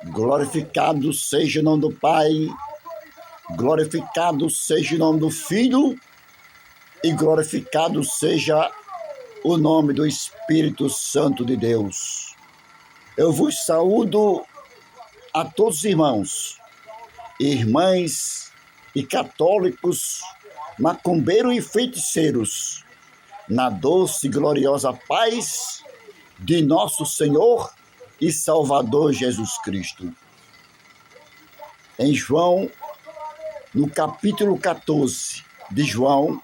Glorificado seja o nome do Pai, glorificado seja o nome do Filho e glorificado seja o nome do Espírito Santo de Deus. Eu vos saúdo a todos os irmãos, irmãs e católicos, macumbeiros e feiticeiros, na doce e gloriosa paz de nosso Senhor e Salvador Jesus Cristo. Em João, no capítulo 14 de João,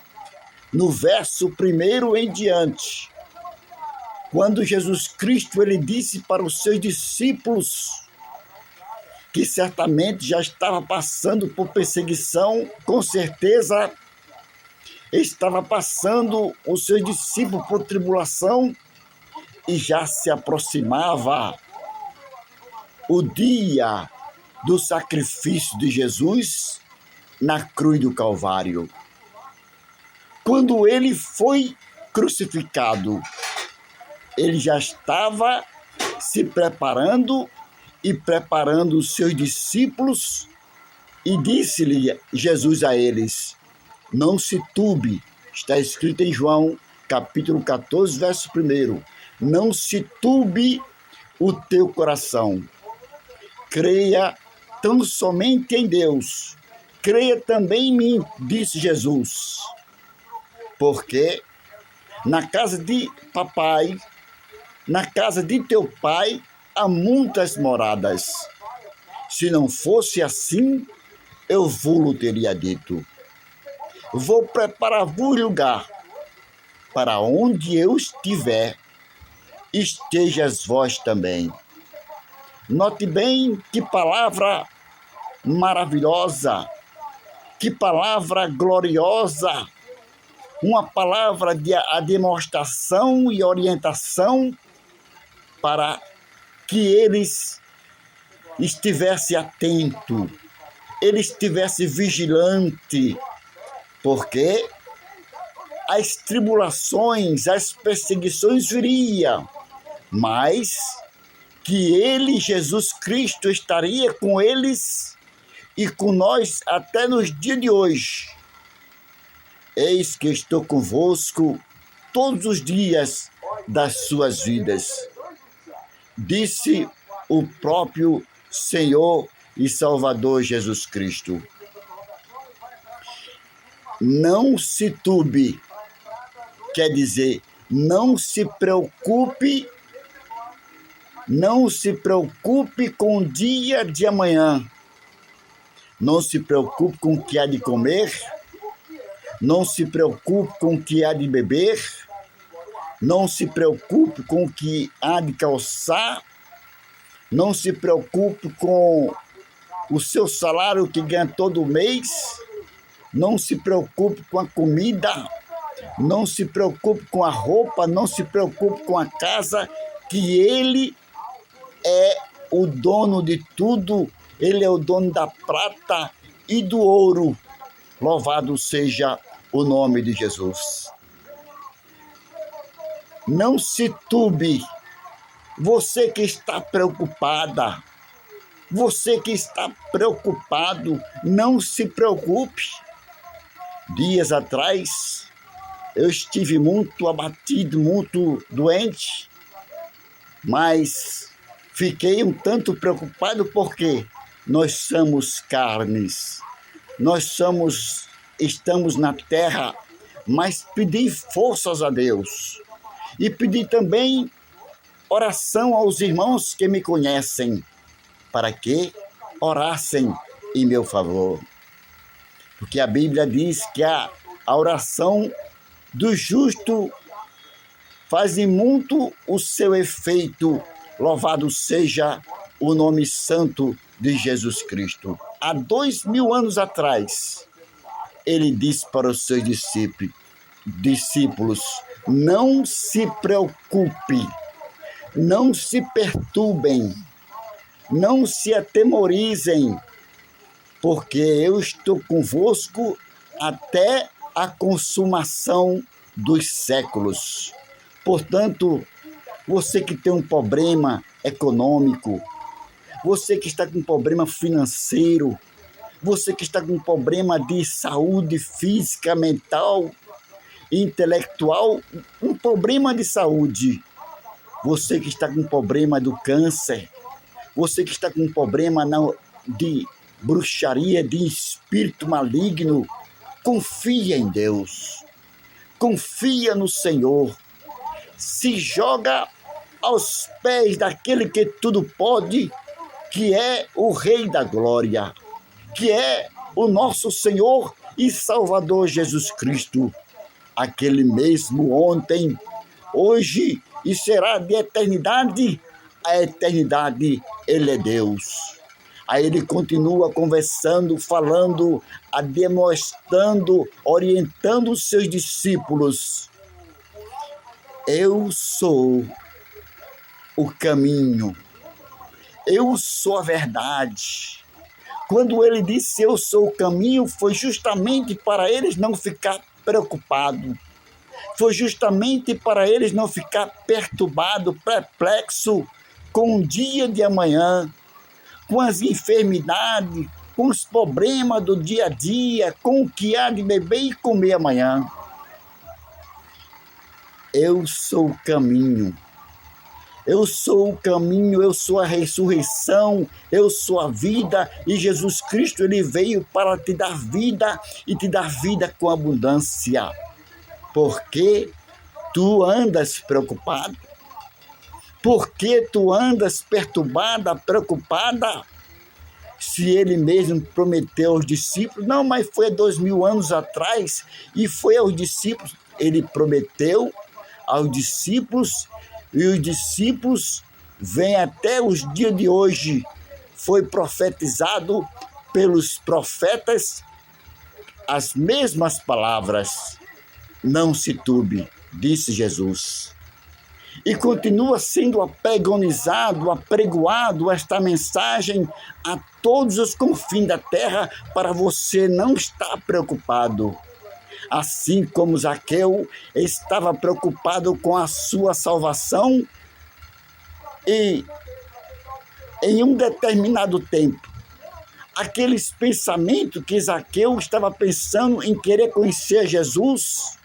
no verso 1 em diante, quando Jesus Cristo ele disse para os seus discípulos que certamente já estava passando por perseguição, com certeza estava passando os seus discípulos por tribulação e já se aproximava o dia do sacrifício de Jesus na cruz do Calvário. Quando ele foi crucificado, ele já estava se preparando e preparando os seus discípulos e disse-lhe Jesus a eles: não se turbe, está escrito em João, capítulo 14, verso 1, não se turbe o teu coração. Creia tão somente em Deus, creia também em mim, disse Jesus. Porque na casa de papai, na casa de teu pai, há muitas moradas. Se não fosse assim, eu vou-lo teria dito. Vou preparar-vos lugar, para onde eu estiver, estejas vós também. Note bem que palavra maravilhosa, que palavra gloriosa, uma palavra de demonstração e orientação para que eles estivessem atentos, eles estivessem vigilantes, porque as tribulações, as perseguições viriam, mas que ele, Jesus Cristo, estaria com eles e com nós até nos dias de hoje. Eis que estou convosco todos os dias das suas vidas, disse o próprio Senhor e Salvador Jesus Cristo. Não se turbe, quer dizer, não se preocupe com o dia de amanhã. Não se preocupe com o que há de comer, não se preocupe com o que há de beber, não se preocupe com o que há de calçar, não se preocupe com o seu salário que ganha todo mês, não se preocupe com a comida, não se preocupe com a roupa, não se preocupe com a casa, que ele é o dono de tudo, ele é o dono da prata e do ouro. Louvado seja o nome de Jesus. Não se turbe, você que está preocupada, você que está preocupado, não se preocupe. Dias atrás, eu estive muito abatido, muito doente, mas fiquei um tanto preocupado porque nós somos carnes, estamos na terra, mas pedi forças a Deus e pedi também oração aos irmãos que me conhecem, para que orassem em meu favor. Porque a Bíblia diz que a oração do justo faz muito o seu efeito. Louvado seja o nome santo de Jesus Cristo. Há 2000 anos atrás, ele disse para os seus discípulos: não se preocupe, não se perturbem, não se atemorizem, porque eu estou convosco até a consumação dos séculos. Portanto, você que tem um problema econômico, você que está com problema financeiro, você que está com problema de saúde física, mental, intelectual, um problema de saúde, você que está com problema do câncer, você que está com problema de bruxaria, de espírito maligno, confia em Deus, confia no Senhor, se joga aos pés daquele que tudo pode, que é o Rei da Glória, que é o nosso Senhor e Salvador Jesus Cristo, aquele mesmo ontem, hoje e será de eternidade a eternidade. Ele é Deus. Aí ele continua conversando, falando, demonstrando, orientando os seus discípulos. Eu sou o caminho, eu sou a verdade. Quando ele disse eu sou o caminho, foi justamente para eles não ficar preocupados. Foi justamente para eles não ficar perturbado, perplexo com o dia de amanhã, com as enfermidades, com os problemas do dia a dia, com o que há de beber e comer amanhã. Eu sou o caminho. Eu sou o caminho, eu sou a ressurreição, eu sou a vida, e Jesus Cristo, ele veio para te dar vida e te dar vida com abundância. Porque tu andas preocupado? Porque tu andas perturbada, preocupada? Se ele mesmo prometeu aos discípulos, não, mas foi 2000 anos atrás, e foi aos discípulos, ele prometeu aos discípulos, e os discípulos vêm até os dias de hoje. Foi profetizado pelos profetas as mesmas palavras. Não se turbe, disse Jesus. E continua sendo apregoado esta mensagem a todos os confins da terra, para você não estar preocupado. Assim como Zaqueu estava preocupado com a sua salvação, e em um determinado tempo, aqueles pensamentos que Zaqueu estava pensando em querer conhecer Jesus,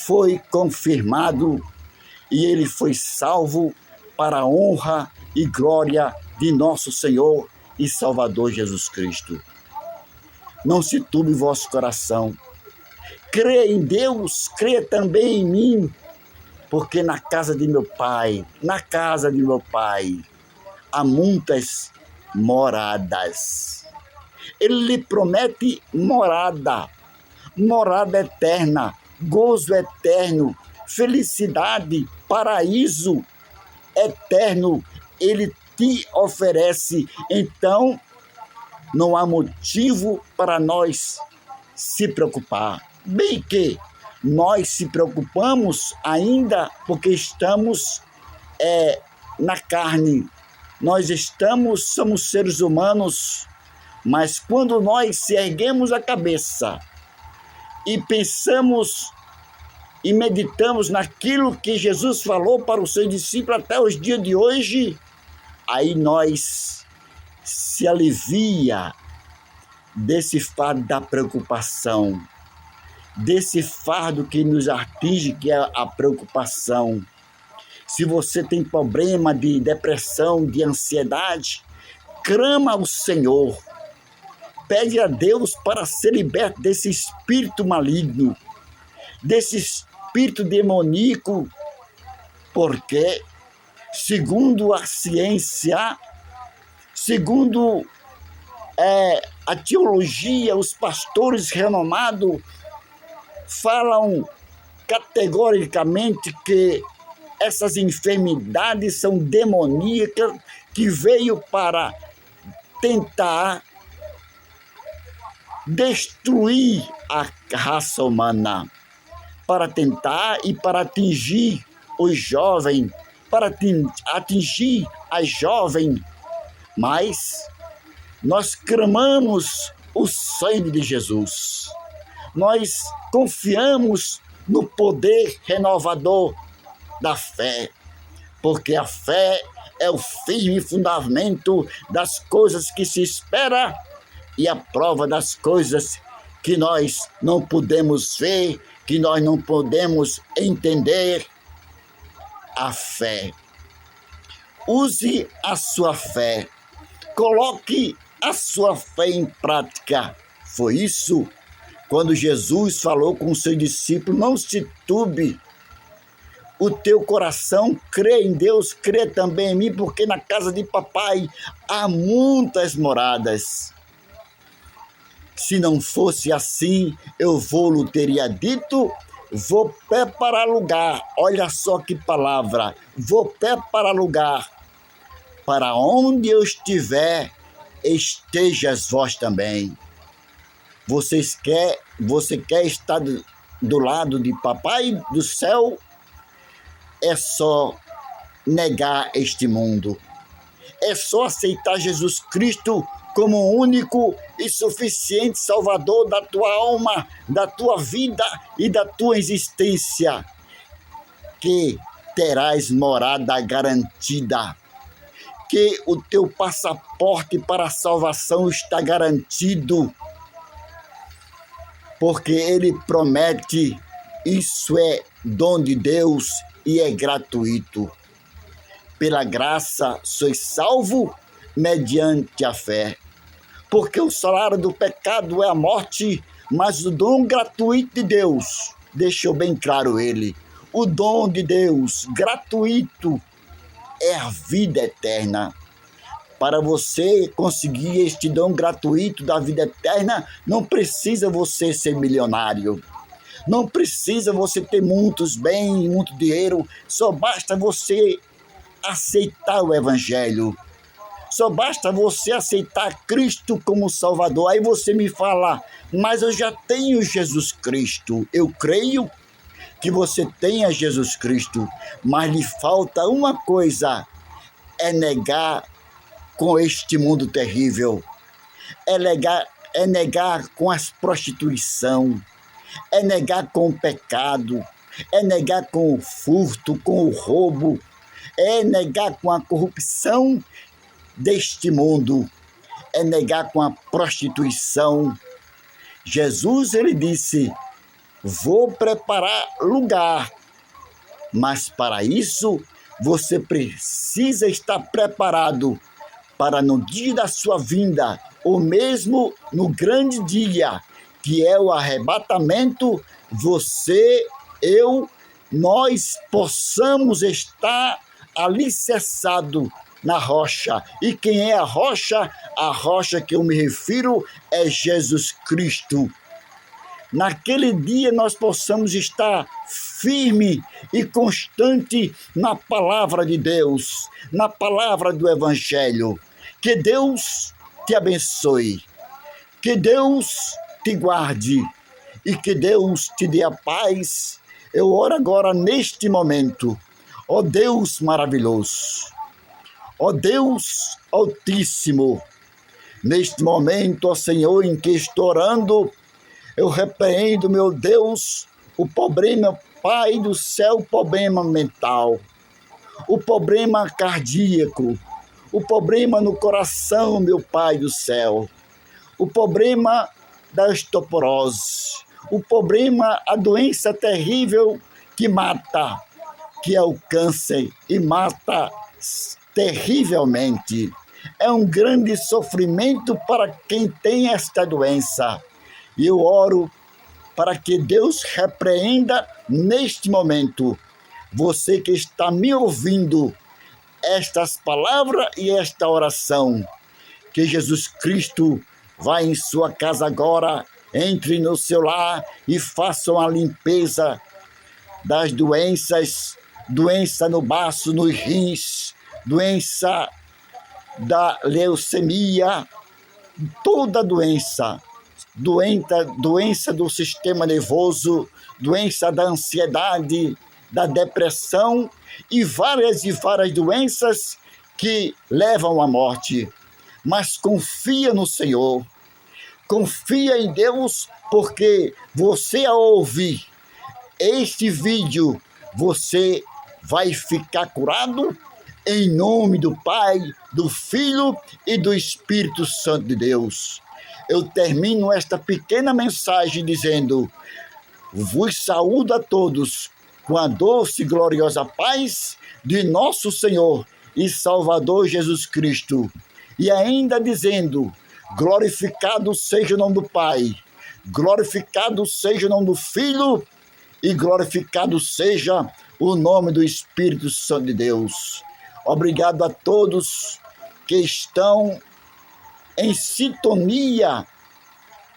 foi confirmado e ele foi salvo para a honra e glória de nosso Senhor e Salvador Jesus Cristo. Não se turbe vosso coração. Crê em Deus, crê também em mim, porque na casa de meu Pai, há muitas moradas. Ele lhe promete morada eterna, gozo eterno, felicidade, paraíso eterno. Ele te oferece. Então, não há motivo para nós se preocupar. Bem que nós se preocupamos ainda porque estamos na carne. Nós somos seres humanos, mas quando nós se erguemos a cabeça e pensamos e meditamos naquilo que Jesus falou para os seus discípulos até os dias de hoje, aí nós se alivia desse fardo da preocupação, desse fardo que nos atinge, que é a preocupação. Se você tem problema de depressão, de ansiedade, clama ao Senhor. Pede a Deus para ser liberto desse espírito maligno, desse espírito demoníaco, porque, segundo a ciência, segundo a teologia, os pastores renomados falam categoricamente que essas enfermidades são demoníacas, que veio para tentar destruir a raça humana, para tentar e para atingir os jovens, para atingir a jovem. Mas nós clamamos o sangue de Jesus. Nós confiamos no poder renovador da fé, porque a fé é o firme fundamento das coisas que se espera e a prova das coisas que nós não podemos ver, que nós não podemos entender. A fé. Use a sua fé. Coloque a sua fé em prática. Foi isso quando Jesus falou com os seus discípulos: não se turbe o teu coração, crê em Deus, crê também em mim, porque na casa de papai há muitas moradas. Se não fosse assim, eu lhe teria dito: vou preparar lugar. Olha só que palavra, vou preparar lugar. Para onde eu estiver, estejas vós também. Você quer estar do lado de papai do céu? É só negar este mundo. É só aceitar Jesus Cristo como o único e suficiente Salvador da tua alma, da tua vida e da tua existência, que terás morada garantida, que o teu passaporte para a salvação está garantido, porque Ele promete. Isso é dom de Deus e é gratuito. Pela graça sois salvo mediante a fé. Porque o salário do pecado é a morte, mas o dom gratuito de Deus, deixou bem claro ele, o dom de Deus gratuito é a vida eterna. Para você conseguir este dom gratuito da vida eterna, não precisa você ser milionário. Não precisa você ter muitos bens, muito dinheiro. Só basta você aceitar o Evangelho. Só basta você aceitar Cristo como Salvador. Aí você me fala: mas eu já tenho Jesus Cristo. Eu creio que você tenha Jesus Cristo, mas lhe falta uma coisa: é negar com este mundo terrível. É negar com as prostituição. É negar com o pecado. É negar com o furto, com o roubo. É negar com a corrupção deste mundo, é negar com a prostituição. Jesus, ele disse: vou preparar lugar, mas para isso você precisa estar preparado para no dia da sua vinda, ou mesmo no grande dia, que é o arrebatamento, você, eu, nós possamos estar alicerçado na rocha. E quem é a rocha? A rocha que eu me refiro é Jesus Cristo. Naquele dia nós possamos estar firme e constante na palavra de Deus, na palavra do Evangelho. Que Deus te abençoe, que Deus te guarde e que Deus te dê a paz. Eu oro agora neste momento. Ó Deus maravilhoso, ó Deus altíssimo, neste momento, ó Senhor, em que estou orando, eu repreendo, meu Deus, o problema, Pai do céu, o problema mental, o problema cardíaco, o problema no coração, meu Pai do céu, o problema da osteoporose, o problema, a doença terrível que mata, que é o câncer, e mata terrivelmente. É um grande sofrimento para quem tem esta doença. E eu oro para que Deus repreenda neste momento você que está me ouvindo estas palavras e esta oração. Que Jesus Cristo vá em sua casa agora, entre no seu lar e faça uma limpeza das doenças, doença no baço, nos rins, doença da leucemia, toda doença do sistema nervoso, doença da ansiedade, da depressão e várias doenças que levam à morte. Mas confia no Senhor, confia em Deus, porque você, ao ouvir este vídeo, você vai ficar curado Em nome do Pai, do Filho e do Espírito Santo de Deus. Eu termino esta pequena mensagem dizendo: vos saúdo a todos com a doce e gloriosa paz de nosso Senhor e Salvador Jesus Cristo. E ainda dizendo: glorificado seja o nome do Pai, glorificado seja o nome do Filho e glorificado seja o nome do Espírito Santo de Deus. Obrigado a todos que estão em sintonia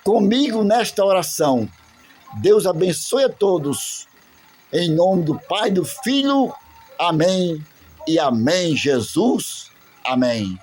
comigo nesta oração. Deus abençoe a todos. Em nome do Pai, do Filho. Amém e amém, Jesus. Amém.